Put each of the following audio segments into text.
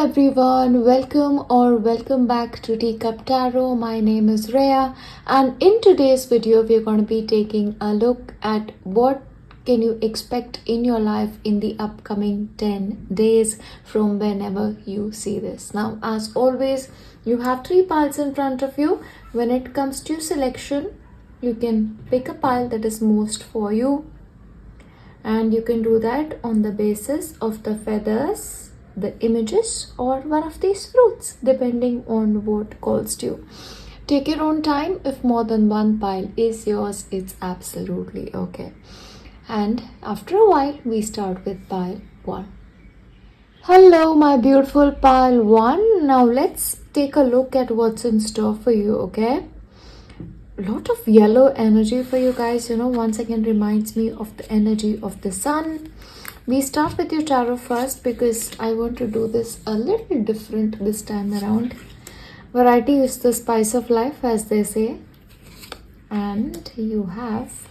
everyone, welcome back to Teacup Tarot. My name is Reya, and in today's video we're going to be taking a look at what can you expect in your life in the upcoming 10 days from whenever you see this. Now, as always, you have 3 piles in front of you. When it comes to selection, you can pick a pile that is most for you, and you can do that on the basis of the feathers, the images, or one of these fruits, depending on what calls to you. Take your own time. If more than one pile is yours, it's absolutely okay. And after a while, we start with pile 1. Hello, my beautiful pile 1. Now let's take a look at what's in store for you, okay? Lot of yellow energy for you guys, once again reminds me of the energy of the sun. We start with your tarot first because I want to do this a little different this time around. Variety is the spice of life, as they say. And you have,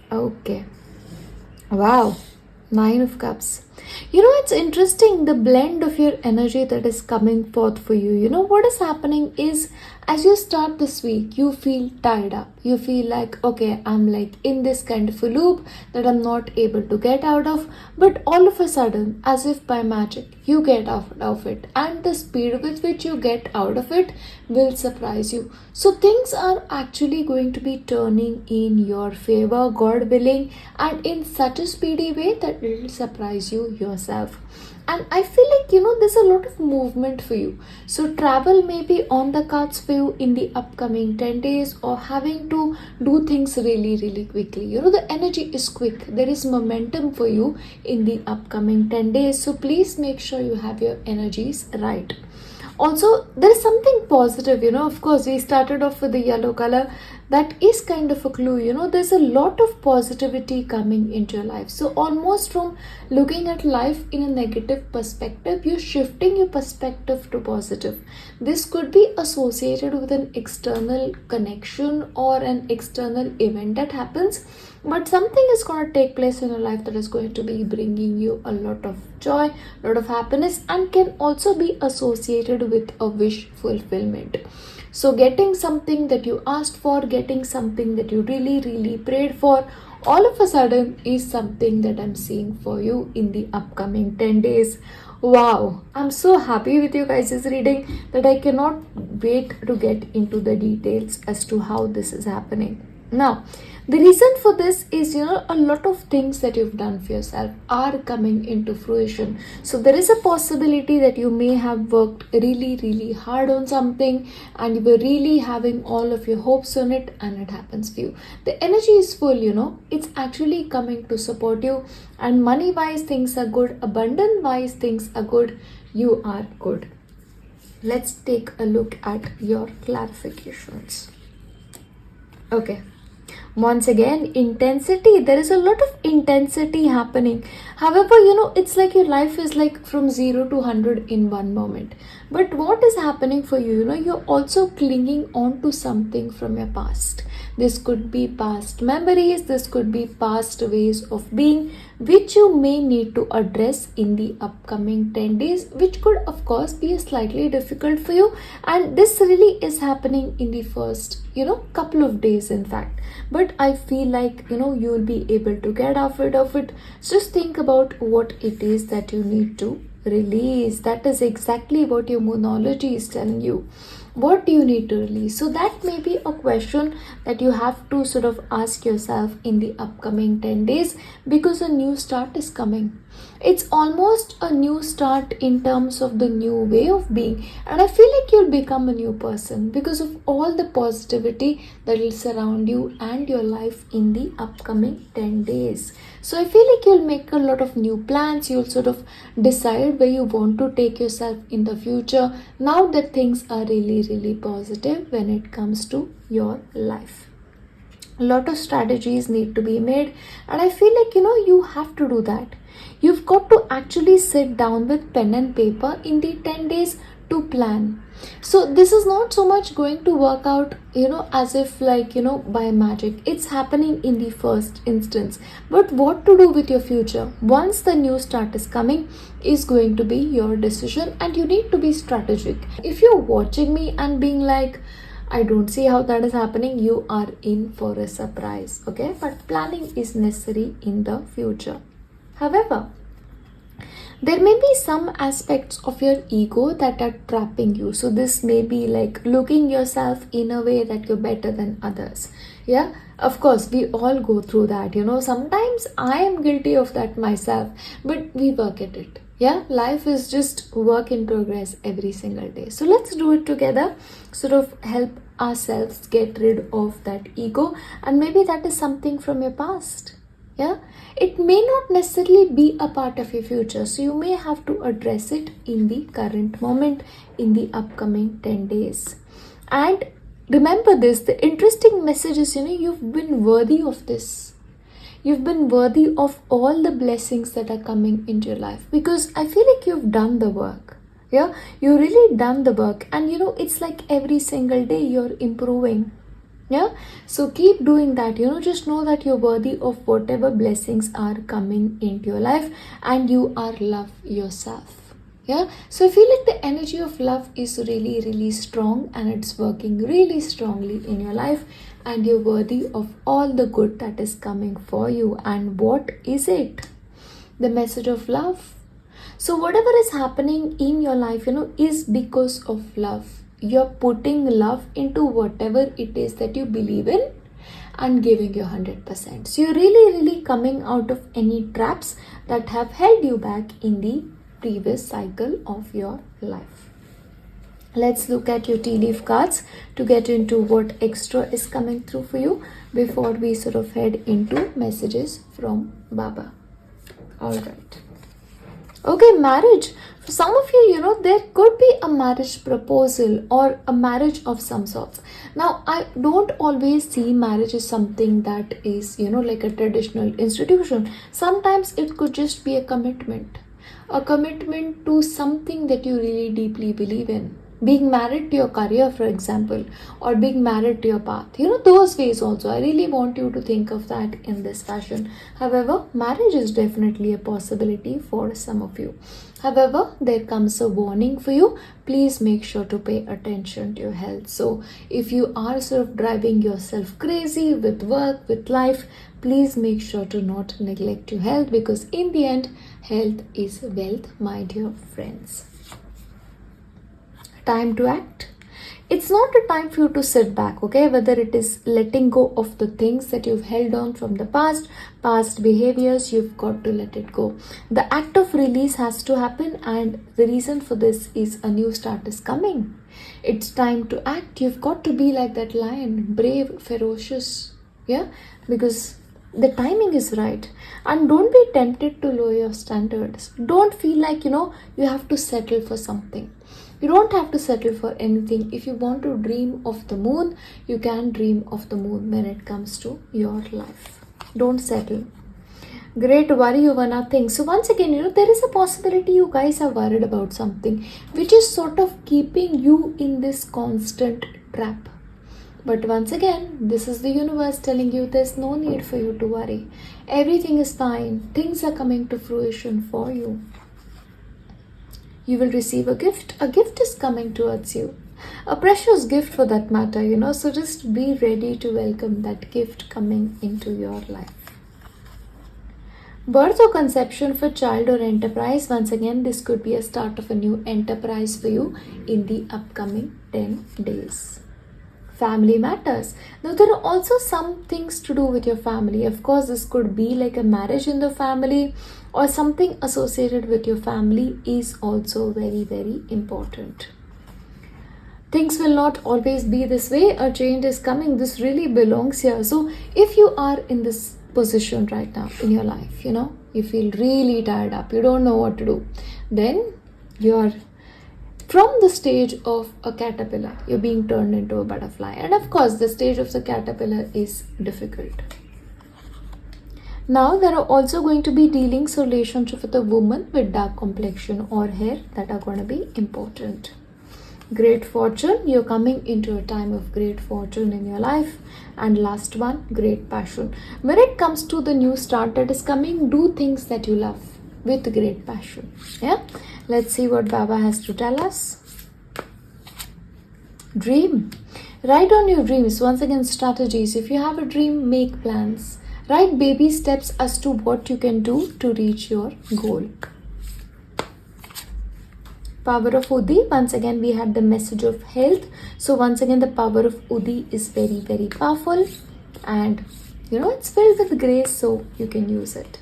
okay, wow, 9 of Cups. It's interesting, the blend of your energy that is coming forth for you. What is happening is, as you start this week, you feel tied up. You feel like, okay, I'm like in this kind of a loop that I'm not able to get out of. But all of a sudden, as if by magic, you get out of it. And the speed with which you get out of it will surprise you. So things are actually going to be turning in your favor, God willing, and in such a speedy way that it will surprise you yourself. And I feel like, there's a lot of movement for you. So travel may be on the cards for you in the upcoming 10 days, or having to do things really, really quickly. The energy is quick. There is momentum for you in the upcoming 10 days. So please make sure you have your energies right. Also, there is something positive, of course, we started off with the yellow color. That is kind of a clue, there's a lot of positivity coming into your life. So almost from looking at life in a negative perspective, you're shifting your perspective to positive. This could be associated with an external connection or an external event that happens. But something is going to take place in your life that is going to be bringing you a lot of joy, a lot of happiness, and can also be associated with a wish fulfillment. So getting something that you asked for, getting something that you really, really prayed for, all of a sudden is something that I'm seeing for you in the upcoming 10 days. Wow, I'm so happy with you guys' reading that I cannot wait to get into the details as to how this is happening. Now, the reason for this is, a lot of things that you've done for yourself are coming into fruition. So there is a possibility that you may have worked really, really hard on something and you were really having all of your hopes on it, and it happens for you. The energy is full, it's actually coming to support you, and money-wise things are good, abundant-wise things are good, you are good. Let's take a look at your clarifications. Okay. Once again, intensity. There is a lot of intensity happening. However, it's like your life is like from 0 to 100 in one moment. But what is happening for you, you're also clinging on to something from your past. This could be past memories, this could be past ways of being, which you may need to address in the upcoming 10 days, which could of course be slightly difficult for you. And this really is happening in the first, couple of days in fact. But I feel like, you will be able to get off of it. Just think about what it is that you need to release. That is exactly what your moonology is telling you. What do you need to release? So that may be a question that you have to sort of ask yourself in the upcoming 10 days, because a new start is coming. It's almost a new start in terms of the new way of being, and I feel like you'll become a new person because of all the positivity that will surround you and your life in the upcoming 10 days. So I feel like you'll make a lot of new plans. You'll sort of decide where you want to take yourself in the future now that things are really, really positive when it comes to your life. A lot of strategies need to be made, and I feel like you have to do that. You've got to actually sit down with pen and paper in the 10 days to plan. So this is not so much going to work out, as if like, by magic. It's happening in the first instance. But what to do with your future once the new start is coming is going to be your decision, and you need to be strategic. If you're watching me and being like, I don't see how that is happening, you are in for a surprise, okay? But planning is necessary in the future. However, there may be some aspects of your ego that are trapping you. So this may be like looking yourself in a way that you're better than others. Yeah, of course, we all go through that. Sometimes I am guilty of that myself, but we work at it. Yeah, life is just work in progress every single day. So let's do it together, sort of help ourselves get rid of that ego, and maybe that is something from your past. Yeah, it may not necessarily be a part of your future, so you may have to address it in the current moment, in the upcoming 10 days. And remember this, the interesting message is, you've been worthy of this. You've been worthy of all the blessings that are coming into your life, because I feel like you've done the work. Yeah, you really done the work, and it's like every single day you're improving. Yeah, so keep doing that. Just know that you're worthy of whatever blessings are coming into your life, and you are love yourself. Yeah, so I feel like the energy of love is really, really strong, and it's working really strongly in your life, and you're worthy of all the good that is coming for you. And what is it? The message of love. So whatever is happening in your life, is because of love. You're putting love into whatever it is that you believe in and giving your 100%. So you're really, really coming out of any traps that have held you back in the previous cycle of your life. Let's look at your tea leaf cards to get into what extra is coming through for you before we sort of head into messages from Baba. All right. Okay, marriage. For some of you, there could be a marriage proposal or a marriage of some sorts. Now, I don't always see marriage as something that is, like a traditional institution. Sometimes it could just be a commitment to something that you really deeply believe in. Being married to your career, for example, or being married to your path. Those ways also. I really want you to think of that in this fashion. However, marriage is definitely a possibility for some of you. However, there comes a warning for you. Please make sure to pay attention to your health. So, if you are sort of driving yourself crazy with work, with life, please make sure to not neglect your health, because in the end, health is wealth, my dear friends. Time to act. It's not a time for you to sit back, okay? Whether it is letting go of the things that you've held on from the past behaviors, you've got to let it go. The act of release has to happen, and the reason for this is a new start is coming. It's time to act. You've got to be like that lion, brave, ferocious, yeah? Because the timing is right. And don't be tempted to lower your standards. Don't feel like, you have to settle for something. You don't have to settle for anything. If you want to dream of the moon, you can dream of the moon when it comes to your life. Don't settle. Great worry over nothing. So once again, there is a possibility you guys are worried about something which is sort of keeping you in this constant trap. But once again, this is the universe telling you there's no need for you to worry. Everything is fine. Things are coming to fruition for you. You will receive a gift. A gift is coming towards you. A precious gift for that matter, So just be ready to welcome that gift coming into your life. Birth or conception for child or enterprise. Once again, this could be a start of a new enterprise for you in the upcoming 10 days. Family matters. Now, there are also some things to do with your family. Of course, this could be like a marriage in the family, or something associated with your family is also very, very important. Things will not always be this way. A change is coming. This really belongs here. So, if you are in this position right now in your life, you feel really tired up, you don't know what to do, then you are from the stage of a caterpillar, you're being turned into a butterfly. And of course, the stage of the caterpillar is difficult. Now, there are also going to be dealings or relationship with a woman with dark complexion or hair that are going to be important. great fortune. You're coming into a time of great fortune in your life. And last one, great passion. When it comes to the new start that is coming, do things that you love with great passion. Yeah, let's see what Baba has to tell us. Dream. Write on your dreams. Once again, strategies. If you have a dream, make plans. Write baby steps as to what you can do to reach your goal. Power of Udi. Once again, we had the message of health. So once again, the power of Udi is very, very powerful. And it's filled with grace, so you can use it.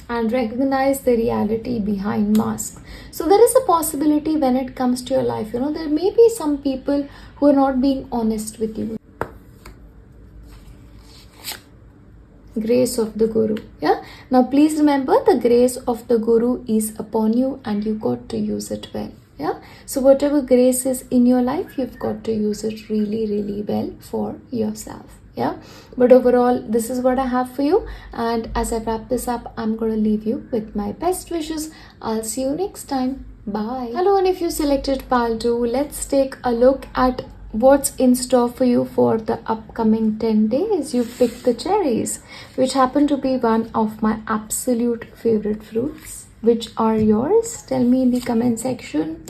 And recognize the reality behind masks. So there is a possibility when it comes to your life, there may be some people who are not being honest with you. Grace of the Guru. Yeah. Now please remember, the grace of the Guru is upon you and you got to use it well. Yeah. So whatever grace is in your life, you've got to use it really, really well for yourself. Yeah, but overall, this is what I have for you. And as I wrap this up, I'm going to leave you with my best wishes. I'll see you next time. Bye. Hello, and if you selected Pal 2, let's take a look at what's in store for you for the upcoming 10 days. You picked the cherries, which happen to be one of my absolute favorite fruits. Which are yours? Tell me in the comment section.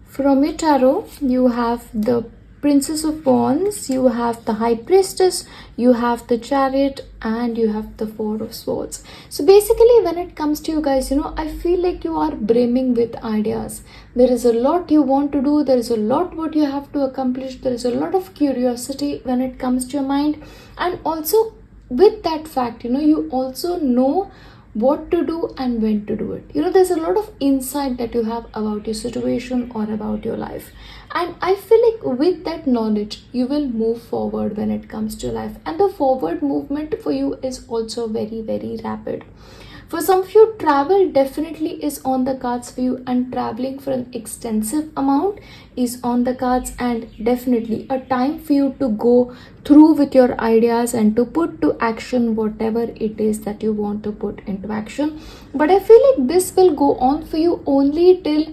From your tarot, you have the Princess of Wands, you have the High Priestess, you have the Chariot, and you have the Four of Swords. So basically, when it comes to you guys, I feel like you are brimming with ideas. There is a lot you want to do. There is a lot what you have to accomplish. There is a lot of curiosity when it comes to your mind. And also with that fact, you also know what to do and when to do it. There's a lot of insight that you have about your situation or about your life. And I feel like with that knowledge, you will move forward when it comes to life. And the forward movement for you is also very, very rapid. For some of you, travel definitely is on the cards for you, and traveling for an extensive amount is on the cards, and definitely a time for you to go through with your ideas and to put to action whatever it is that you want to put into action. But I feel like this will go on for you only till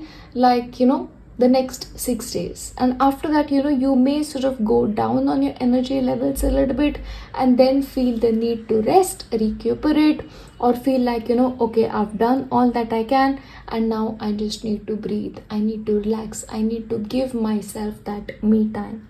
the next 6 days, and after that you may sort of go down on your energy levels a little bit and then feel the need to rest, recuperate, or feel like okay, I've done all that I can and now I just need to breathe, I need to relax, I need to give myself that me time.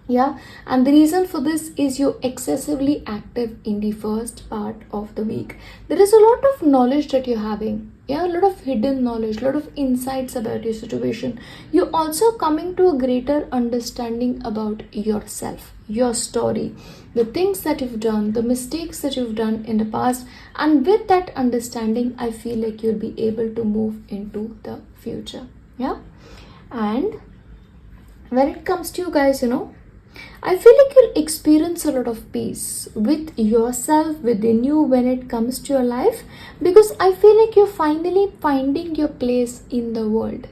Yeah, and the reason for this is you're excessively active in the first part of the week. There is a lot of knowledge that you're having. Yeah, a lot of hidden knowledge, a lot of insights about your situation. You're also coming to a greater understanding about yourself, your story, the things that you've done, the mistakes that you've done in the past. And with that understanding, I feel like you'll be able to move into the future. Yeah, and when it comes to you guys, I feel like you'll experience a lot of peace with yourself, within you, when it comes to your life, because I feel like you're finally finding your place in the world.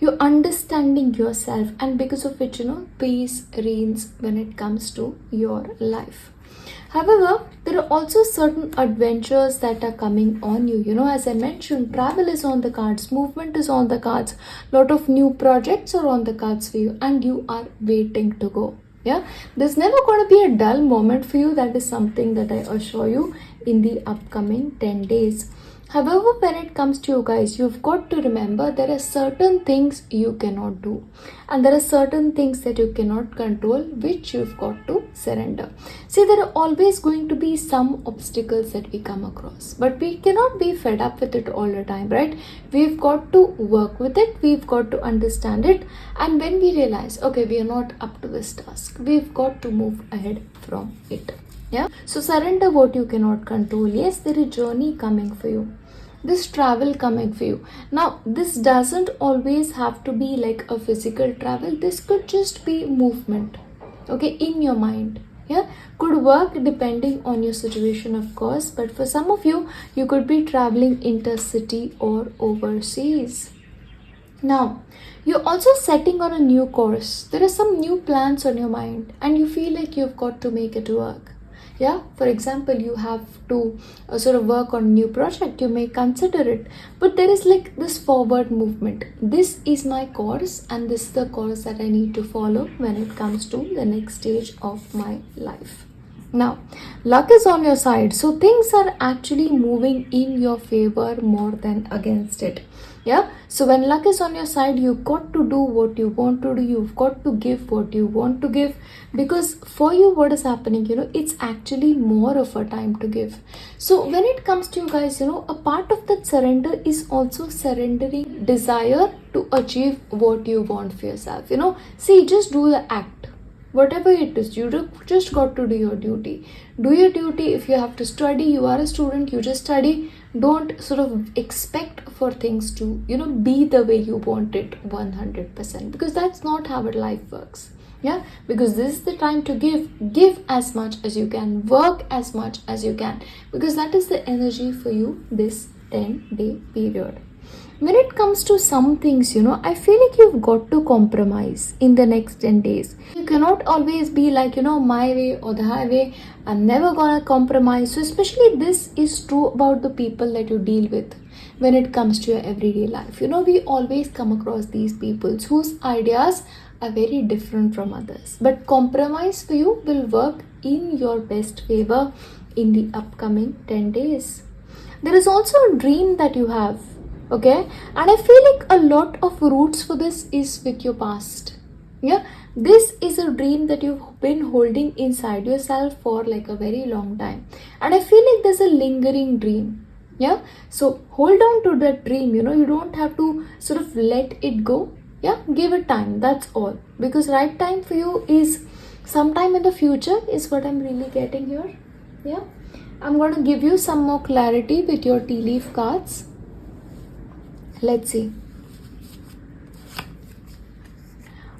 You're understanding yourself, and because of which, peace reigns when it comes to your life. However, there are also certain adventures that are coming on you. As I mentioned, travel is on the cards, movement is on the cards, lot of new projects are on the cards for you, and you are waiting to go. Yeah, there's never going to be a dull moment for you. That is something that I assure you in the upcoming 10 days. However, when it comes to you guys, you've got to remember there are certain things you cannot do. And there are certain things that you cannot control, which you've got to surrender. See, there are always going to be some obstacles that we come across. But we cannot be fed up with it all the time, right? We've got to work with it. We've got to understand it. And when we realize, okay, we are not up to this task, we've got to move ahead from it. Yeah, so surrender what you cannot control. Yes, there is a journey coming for you, this travel coming for you. Now, this doesn't always have to be like a physical travel. This could just be movement, okay, in your mind. Yeah, could work depending on your situation, of course, but for some of you, you could be traveling intercity or overseas. Now, you're also setting on a new course. There are some new plans on your mind and you feel like you've got to make it work. Yeah, for example, you have to sort of work on a new project, you may consider it, but there is like this forward movement. This is my course, and this is the course that I need to follow when it comes to the next stage of my life. Now, luck is on your side, so things are actually moving in your favor more than against it. Yeah, so when luck is on your side, you've got to do what you want to do, you've got to give what you want to give, because for you, what is happening, it's actually more of a time to give. So when it comes to you guys, a part of that surrender is also surrendering desire to achieve what you want for yourself. See, just do the act. Whatever it is, you just got to do your duty. Do your duty. If you have to study, you are a student, you just study. Don't sort of expect for things to, be the way you want it 100%, because that's not how life works. Yeah, because this is the time to give as much as you can, work as much as you can, because that is the energy for you this 10-day period. When it comes to some things, I feel like you've got to compromise in the next 10 days. You cannot always be like, my way or the highway. I'm never gonna compromise. So especially this is true about the people that you deal with when it comes to your everyday life. We always come across these people whose ideas are very different from others. But compromise for you will work in your best favor in the upcoming 10 days. There is also a dream that you have. Okay, and I feel like a lot of roots for this is with your past. Yeah, this is a dream that you've been holding inside yourself for like a very long time, and I feel like there's a lingering dream. Yeah, so hold on to that dream. You don't have to sort of let it go. Yeah, give it time, that's all, because right time for you is sometime in the future is what I'm really getting here. Yeah, I'm going to give you some more clarity with your tea leaf cards. Let's see.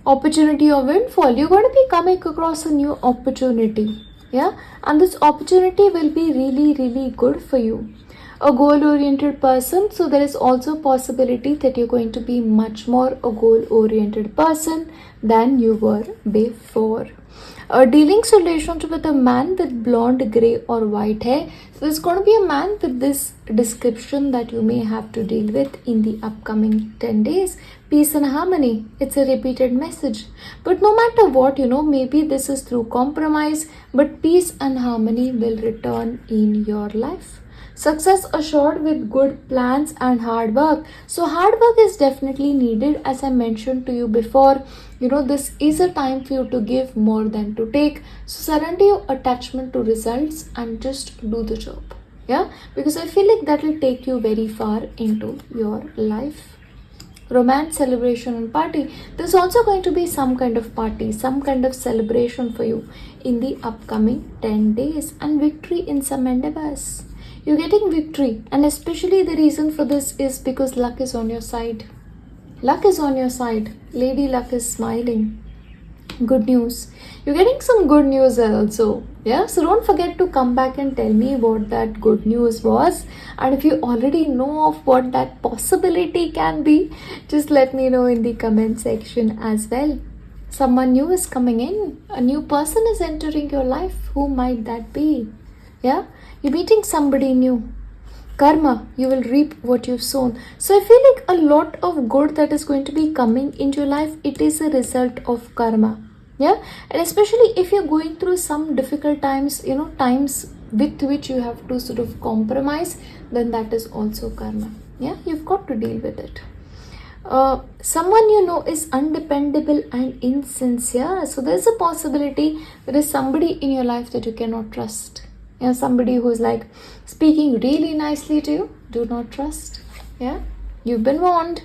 Opportunity or windfall. You're going to be coming across a new opportunity. Yeah, and this opportunity will be really, really good for you. A goal-oriented person, so there is also possibility that you're going to be much more a goal-oriented person than you were before. A dealings relationship with a man with blonde, grey or white hair. So there's going to be a man with this description that you may have to deal with in the upcoming 10 days. Peace and harmony. It's a repeated message. But no matter what, maybe this is through compromise, but peace and harmony will return in your life. Success assured with good plans and hard work. So hard work is definitely needed, as I mentioned to you before. This is a time for you to give more than to take. So surrender your attachment to results and just do the job. Yeah, because I feel like that will take you very far into your life. Romance, celebration and party. There's also going to be some kind of party, some kind of celebration for you in the upcoming 10 days, and victory in some endeavors. You're getting victory, and especially the reason for this is because luck is on your side. Luck is on your side. Lady Luck is smiling. Good news. You're getting some good news also. Yeah, so don't forget to come back and tell me what that good news was. And if you already know of what that possibility can be, just let me know in the comment section as well. Someone new is coming in. A new person is entering your life. Who might that be? Yeah, you're meeting somebody new. Karma, you will reap what you've sown. So I feel like a lot of good that is going to be coming into your life, it is a result of karma. Yeah, and especially if you're going through some difficult times, times with which you have to sort of compromise, then that is also karma. Yeah, you've got to deal with it. Someone is undependable and insincere. So there's a possibility there is somebody in your life that you cannot trust. Somebody who's like speaking really nicely to you, do not trust. Yeah, you've been warned.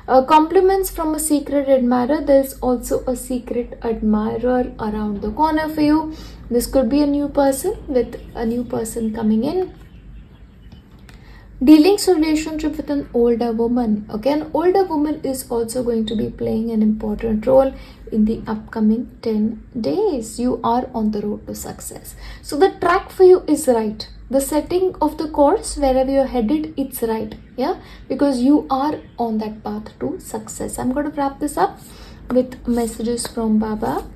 Compliments from a secret admirer. There's also a secret admirer around the corner for you. This could be a new person with a new person coming in. Dealings relationship with an older woman. Okay, an older woman is also going to be playing an important role in the upcoming 10 days. You are on the road to success. So the track for you is right. The setting of the course, wherever you're headed, it's right. Yeah, because you are on that path to success. I'm going to wrap this up with messages from Baba.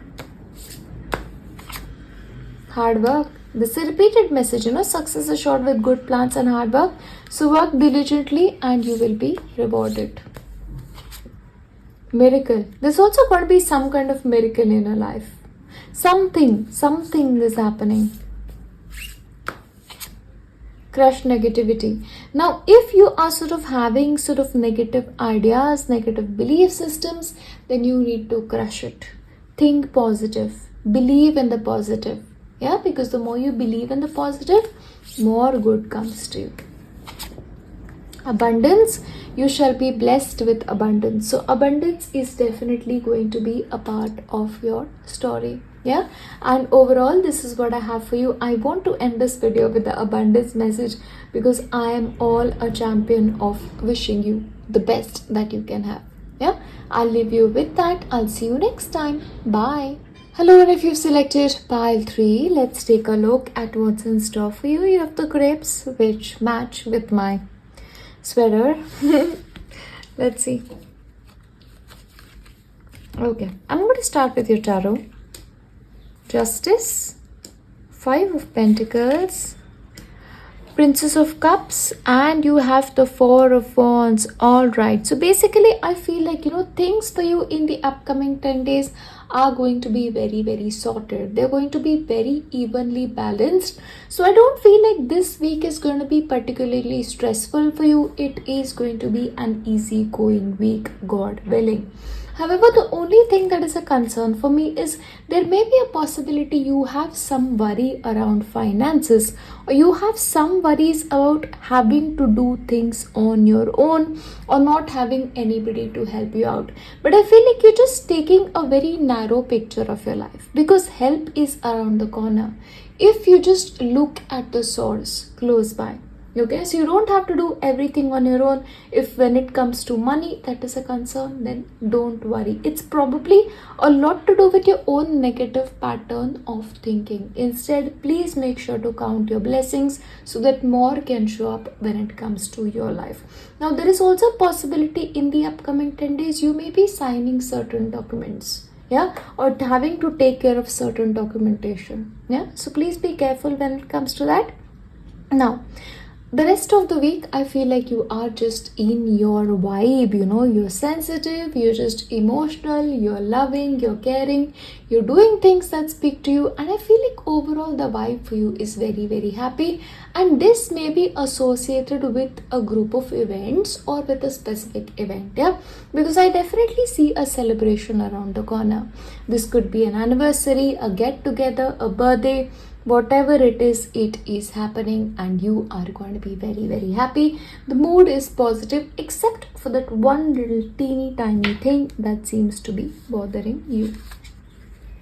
Hard work. This is a repeated message, success is short with good plans and hard work. So work diligently and you will be rewarded. Miracle. There's also going to be some kind of miracle in your life. Something is happening. Crush negativity. Now, if you are having negative ideas, negative belief systems, then you need to crush it. Think positive. Believe in the positive. Yeah, because the more you believe in the positive, more good comes to you. Abundance. You shall be blessed with abundance. So abundance is definitely going to be a part of your story. Yeah, and overall this is what I have for you. I want to end this video with the abundance message because I am all a champion of wishing you the best that you can have. Yeah, I'll leave you with that. I'll see you next time. Bye. Hello, and if you've selected pile 3, let's take a look at what's in store for you. You have the grapes which match with my sweater. Let's see. Okay, I'm going to start with your tarot. Justice, 5 of Pentacles, Princess of Cups, and you have the 4 of Wands. All right, so basically I feel like things for you in the upcoming 10 days are going to be very, very sorted. They're going to be very evenly balanced. So I don't feel like this week is going to be particularly stressful for you. It is going to be an easy going week, God willing. However, the only thing that is a concern for me is there may be a possibility you have some worry around finances, or you have some worries about having to do things on your own or not having anybody to help you out. But I feel like you're just taking a very narrow picture of your life because help is around the corner. If you just look at the source close by. Okay, so you don't have to do everything on your own. If when it comes to money that is a concern, then don't worry. It's probably a lot to do with your own negative pattern of thinking. Instead, please make sure to count your blessings so that more can show up when it comes to your life. Now, there is also a possibility in the upcoming 10 days you may be signing certain documents. Yeah, or having to take care of certain documentation. Yeah, so please be careful when it comes to that. Now, the rest of the week, I feel like you are just in your vibe, you're sensitive, you're just emotional, you're loving, you're caring, you're doing things that speak to you, and I feel like overall the vibe for you is very, very happy, and this may be associated with a group of events or with a specific event, yeah, because I definitely see a celebration around the corner. This could be an anniversary, a get-together, a birthday. Whatever it is happening and you are going to be very, very happy. The mood is positive except for that one little teeny tiny thing that seems to be bothering you.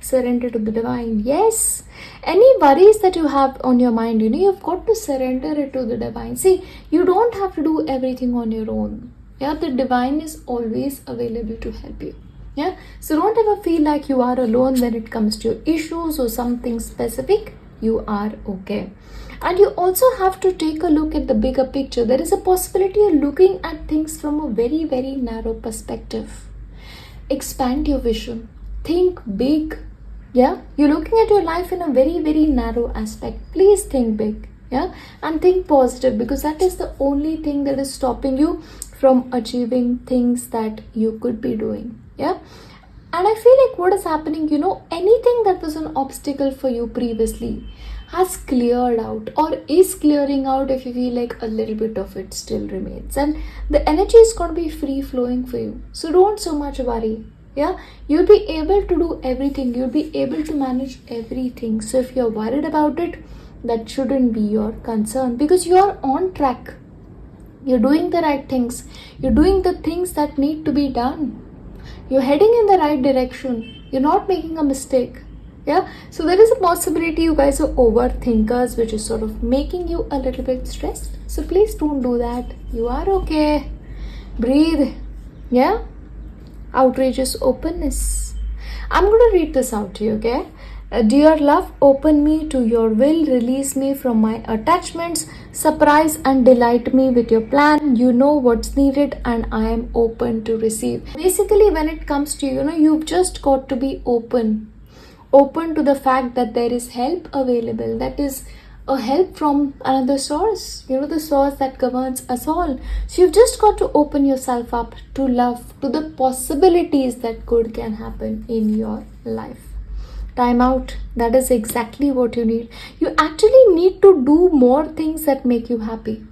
Surrender to the divine. Yes, any worries that you have on your mind, you've got to surrender it to the divine. See, you don't have to do everything on your own. Yeah, the divine is always available to help you. Yeah, so don't ever feel like you are alone when it comes to your issues or something specific. You are okay. And you also have to take a look at the bigger picture. There is a possibility you're looking at things from a very, very narrow perspective. Expand your vision. Think big. Yeah, you're looking at your life in a very, very narrow aspect. Please think big. Yeah, and think positive, because that is the only thing that is stopping you from achieving things that you could be doing. Yeah. And I feel like what is happening, anything that was an obstacle for you previously has cleared out or is clearing out if you feel like a little bit of it still remains. And the energy is going to be free flowing for you. So don't so much worry. Yeah, you'll be able to do everything. You'll be able to manage everything. So if you're worried about it, that shouldn't be your concern because you're on track. You're doing the right things. You're doing the things that need to be done. You're heading in the right direction. You're not making a mistake. Yeah. So there is a possibility you guys are overthinkers, which is sort of making you a little bit stressed. So please don't do that. You are okay. Breathe. Yeah. Outrageous openness. I'm going to read this out to you, okay? Dear love, open me to your will, release me from my attachments, surprise and delight me with your plan. You know what's needed and I am open to receive. Basically, when it comes to, you've just got to be open open to the fact that there is help available, that is a help from another source, the source that governs us all. So you've just got to open yourself up to love, to the possibilities that good can happen in your life. Time out. That is exactly what you need. You actually need to do more things that make you happy.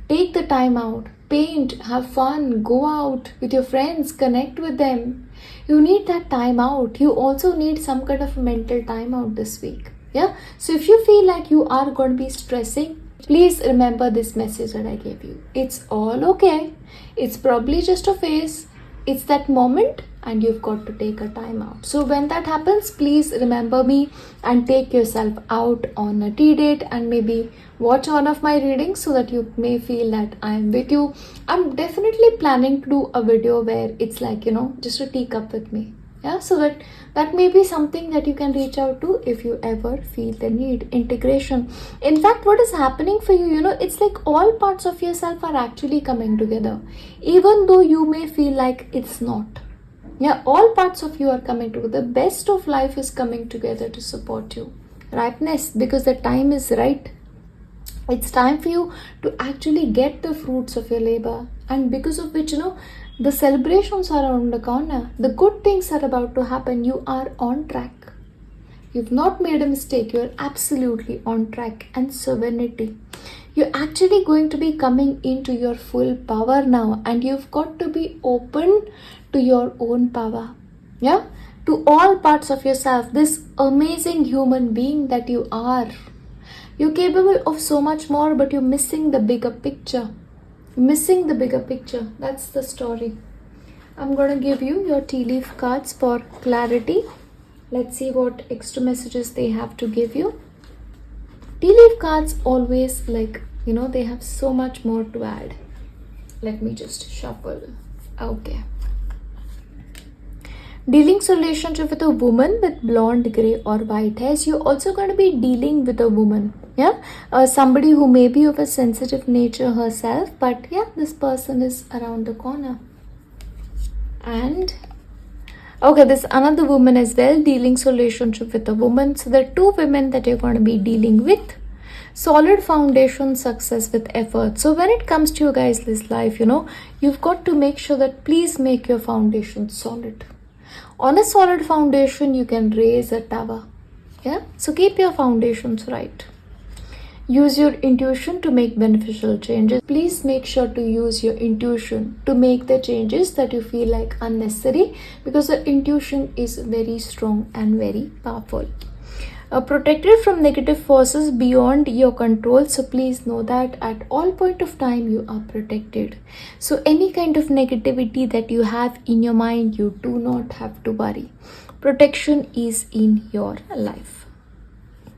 Take the time out, paint, have fun, go out with your friends, connect with them. You need that time out. You also need some kind of mental time out this week. Yeah. So if you feel like you are going to be stressing, please remember this message that I gave you. It's all okay. It's probably just a phase. It's that moment and you've got to take a time out. So when that happens, please remember me and take yourself out on a tea date and maybe watch one of my readings so that you may feel that I am with you. I'm definitely planning to do a video where it's like, just a teacup with me. Yeah, so that may be something that you can reach out to if you ever feel the need. Integration. In fact, what is happening for you, it's like all parts of yourself are actually coming together. Even though you may feel like it's not. Yeah, all parts of you are coming together. The best of life is coming together to support you. Ripeness, because the time is right. It's time for you to actually get the fruits of your labor. And because of which, the celebrations are around the corner. The good things are about to happen. You are on track. You've not made a mistake. You're absolutely on track. And serenity. You're actually going to be coming into your full power now. And you've got to be open to your own power. Yeah? To all parts of yourself. This amazing human being that you are. You're capable of so much more, but you're missing the bigger picture. Missing the bigger picture. That's the story. I'm going to give you your tea leaf cards for clarity. Let's see what extra messages they have to give you. Tea leaf cards always they have so much more to add. Let me just shuffle. Okay. Dealing relationship with a woman with blonde, grey or white hairs. You're also going to be dealing with a woman. Yeah, somebody who may be of a sensitive nature herself, but yeah, this person is around the corner. And okay, there's another woman as well, dealing relationship with a woman. So there are two women that you're going to be dealing with. Solid foundation, success with effort. So when it comes to you guys this life, you've got to make sure that please make your foundation solid. On a solid foundation, you can raise a tower. Yeah, so keep your foundations right. Use your intuition to make beneficial changes. Please make sure to use your intuition to make the changes that you feel like unnecessary, because the intuition is very strong and very powerful. Protected from negative forces beyond your control. So please know that at all point of time you are protected. So any kind of negativity that you have in your mind, you do not have to worry. Protection is in your life.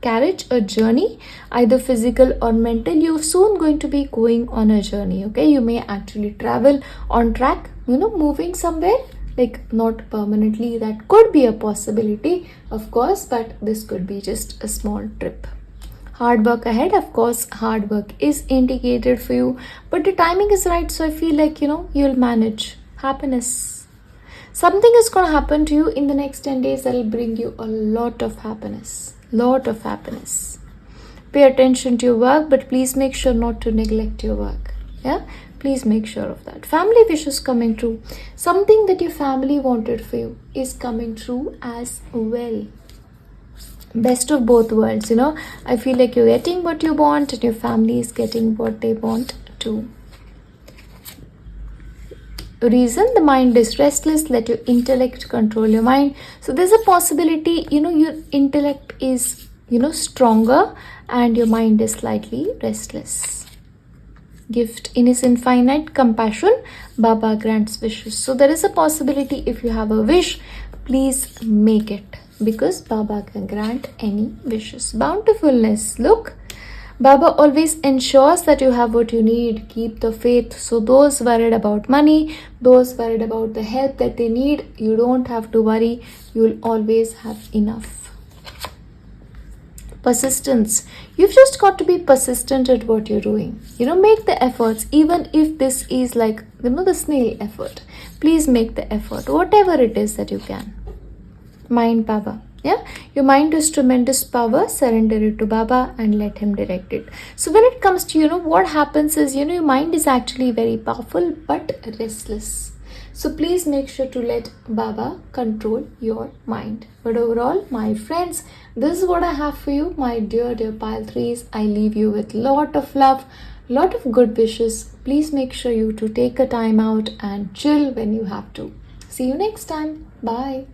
Carriage, a journey, either physical or mental. You're soon going to be going on a journey. Okay, you may actually travel on track, moving somewhere, like not permanently. That could be a possibility, of course, but this could be just a small trip. Hard work ahead. Of course, hard work is indicated for you, but the timing is right. So I feel like, you'll manage. Happiness. Something is going to happen to you in the next 10 days that will bring you a lot of happiness. Lot of happiness. Pay attention to your work, but please make sure not to neglect your work. Yeah, please make sure of that. Family wishes coming true. Something that your family wanted for you is coming true as well. Best of both worlds. I feel like you're getting what you want and your family is getting what they want too. Reason, the mind is restless. Let your intellect control your mind. So there's a possibility, your intellect is, stronger and your mind is slightly restless. Gift, in his infinite compassion, Baba grants wishes. So there is a possibility, if you have a wish, please make it, because Baba can grant any wishes. Bountifulness, look. Baba always ensures that you have what you need. Keep the faith. So those worried about money, those worried about the help that they need, you don't have to worry. You'll always have enough. Persistence. You've just got to be persistent at what you're doing. Make the efforts, even if this is like, the snail effort. Please make the effort, whatever it is that you can. Mind power. Yeah, your mind is tremendous power. Surrender it to Baba and let him direct it. So when it comes to, what happens is, your mind is actually very powerful but restless. So please make sure to let Baba control your mind. But overall, my friends, this is what I have for you, my dear, dear pile threes. I leave you with lot of love, lot of good wishes. Please make sure you to take a time out and chill when you have to. See you next time. Bye.